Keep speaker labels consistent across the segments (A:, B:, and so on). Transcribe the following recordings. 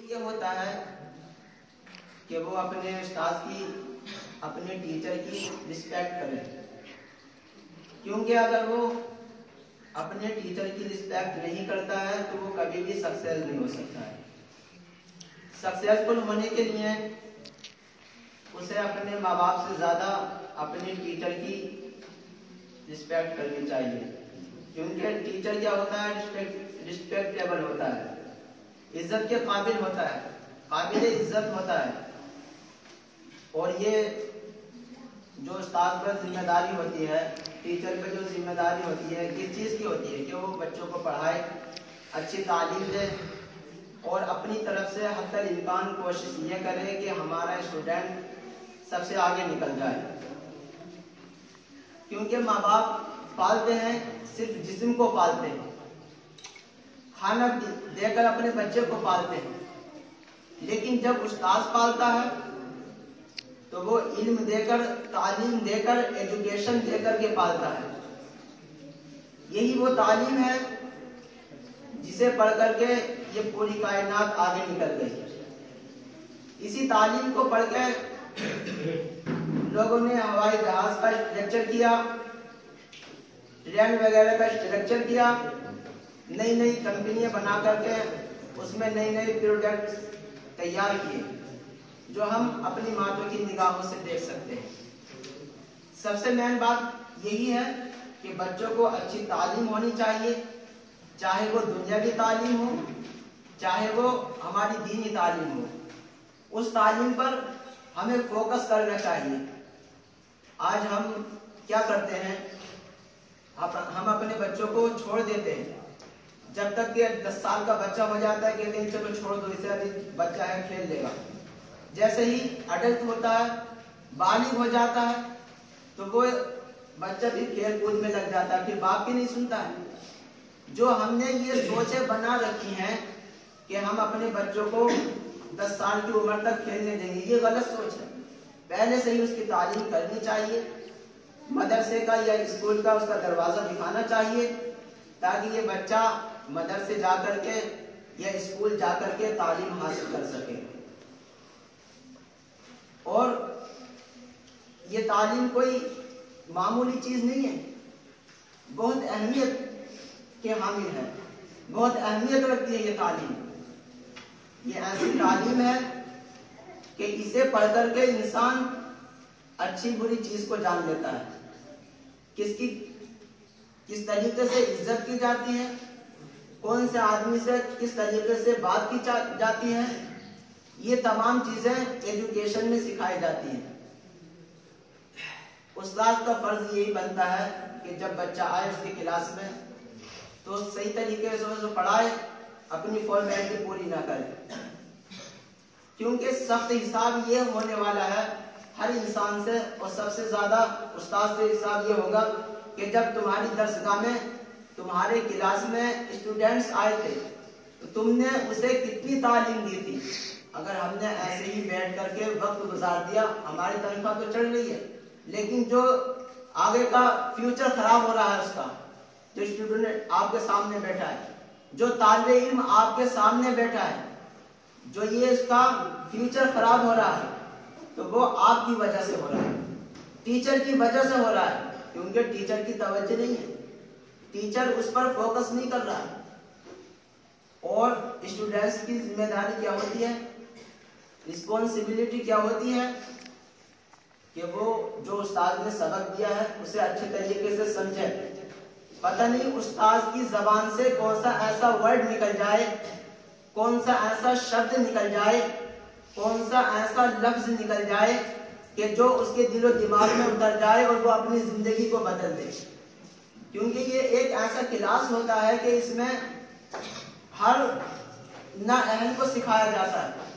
A: یہ ہوتا ہے کہ وہ اپنے استاد کی، اپنے ٹیچر کی رسپیکٹ کرے، کیونکہ اگر وہ اپنے ٹیچر کی رسپیکٹ نہیں کرتا ہے تو وہ کبھی بھی سکسیس نہیں ہو سکتا ہے۔ سکسیسفل ہونے کے لیے اسے اپنے ماں باپ سے زیادہ اپنے ٹیچر کی رسپیکٹ کرنی چاہیے، کیونکہ ٹیچر کیا ہوتا ہے؟ رسپیکٹیبل ہوتا ہے، عزت کے قابل ہوتا ہے، قابل عزت ہوتا ہے۔ اور یہ جو استاد پر ذمہ داری ہوتی ہے، ٹیچر پہ جو ذمہ داری ہوتی ہے، کس چیز کی ہوتی ہے؟ کہ وہ بچوں کو پڑھائے، اچھی تعلیم دے، اور اپنی طرف سے حتی الامکان کوشش یہ کرے کہ ہمارا اسٹوڈنٹ سب سے آگے نکل جائے۔ کیونکہ ماں باپ پالتے ہیں، صرف جسم کو پالتے ہیں، کھانا دے کر اپنے بچے کو پالتے ہیں، لیکن جب استاد پالتا ہے تو وہ علم دے کر، تعلیم دے کر، ایجوکیشن دے کر کے پالتا ہے۔ یہی وہ تعلیم ہے جسے پڑھ کر کے یہ پوری کائنات آگے نکل گئی۔ اسی تعلیم کو پڑھ کے لوگوں نے ہوائی جہاز کا اسٹرکچر کیا، ٹرین وغیرہ کا اسٹرکچر کیا، نئی نئی کمپنیاں بنا کر کے اس میں نئی نئی پروڈکٹس تیار کیے، جو ہم اپنی آنکھوں کی نگاہوں سے دیکھ سکتے ہیں۔ سب سے مین بات یہی ہے کہ بچوں کو اچھی تعلیم ہونی چاہیے، چاہے وہ دنیاوی تعلیم ہو، چاہے وہ ہماری دینی تعلیم ہو، اس تعلیم پر ہمیں فوکس کرنا چاہیے۔ آج ہم کیا کرتے ہیں؟ ہم اپنے بچوں کو چھوڑ دیتے ہیں، جب تک کہ 10 سال کا بچہ ہو جاتا ہے کہتے ہیں چلو چھوڑ دو، اسے ابھی بچہ ہے کھیل لے گا۔ جیسے ہی اڈلٹ ہوتا ہے، بالغ ہو جاتا ہے، تو وہ بچہ بھی کھیل کود میں لگ جاتا ہے، پھر باپ کی نہیں سنتا ہے۔ جو ہم نے یہ سوچیں بنا رکھی ہیں کہ ہم اپنے بچوں کو 10 سال کی عمر تک کھیلنے دیں گے، یہ غلط سوچ ہے۔ پہلے سے ہی اس کی تعلیم کرنی چاہیے، مدرسے کا یا اسکول کا اس کا دروازہ دکھانا چاہیے، تاکہ یہ بچہ مدرسے جا کر کے یا اسکول جا کر کے تعلیم حاصل کر سکے۔ اور یہ تعلیم کوئی معمولی چیز نہیں ہے، بہت اہمیت کے حامل ہے، بہت اہمیت رکھتی ہے یہ تعلیم۔ یہ ایسی تعلیم ہے کہ اسے پڑھ کر کے انسان اچھی بری چیز کو جان لیتا ہے، کس طریقے سے عزت کی جاتی ہے، کون سے آدمی سے کس طریقے سے بات کی جاتی ہے، یہ تمام چیزیں ایجوکیشن میں سکھائی جاتی ہیں۔ استاد کا فرض یہی بنتا ہے کہ جب بچہ آئے اس کی کلاس میں تو صحیح طریقے سے اسے پڑھائے، اپنی فارمیلٹی پوری نہ کرے، کیونکہ سخت حساب یہ ہونے والا ہے ہر انسان سے، اور سب سے زیادہ استاد سے حساب یہ ہوگا کہ جب تمہاری درسگاہ میں، تمہارے کلاس میں اسٹوڈنٹس آئے تھے تو تم نے اسے کتنی تعلیم دی تھی۔ اگر ہم نے ایسے ہی بیٹھ کر کے وقت گزار دیا، ہماری تنخواہ تو چڑھ رہی ہے، لیکن جو آگے کا فیوچر خراب ہو رہا ہے اس کا، جو اسٹوڈنٹ آپ کے سامنے بیٹھا ہے، جو طالب علم آپ کے سامنے بیٹھا ہے، جو یہ اس کا فیوچر خراب ہو رہا ہے، تو وہ آپ کی وجہ سے ہو رہا ہے، ٹیچر کی وجہ سے ہو رہا ہے، کیونکہ ٹیچر کی توجہ نہیں ہے، ٹیچر اس پر فوکس نہیں کر رہا ہے۔ اور اسٹوڈنٹس کی ذمہ داری کیا ہوتی ہے، رسپانسبلٹی کیا ہوتی ہے کہ وہ جو استاد نے سبق دیا ہے اسے اچھے طریقے سے سمجھے۔ پتہ نہیں استاد کی زبان سے کون سا ایسا ورڈ نکل جائے، کون سا ایسا شبد نکل جائے، کون سا ایسا لفظ نکل جائے کہ جو اس کے دل و دماغ میں اتر جائے اور وہ اپنی زندگی کو بدل دے۔ کیونکہ یہ ایک ایسا کلاس ہوتا ہے کہ اس میں ہر نااہل کو سکھایا جاتا ہے۔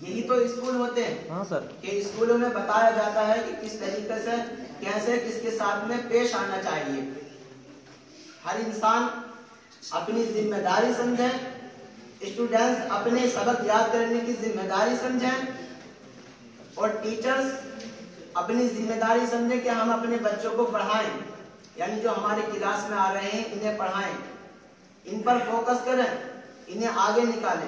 A: یہی تو اسکول ہوتے ہیں کہ اسکولوں میں بتایا جاتا ہے کہ کس طریقے سے کیسے کس کے ساتھ میں پیش آنا چاہیے۔ ہر انسان اپنی ذمہ داری سمجھیں، اسٹوڈنٹس اپنے سبق یاد کرنے کی ذمہ داری سمجھیں، اور ٹیچرز اپنی ذمہ داری سمجھیں کہ ہم اپنے بچوں کو پڑھائیں، یعنی جو ہمارے کلاس میں آ رہے ہیں انہیں پڑھائیں، ان پر فوکس کریں، انہیں آگے نکالیں۔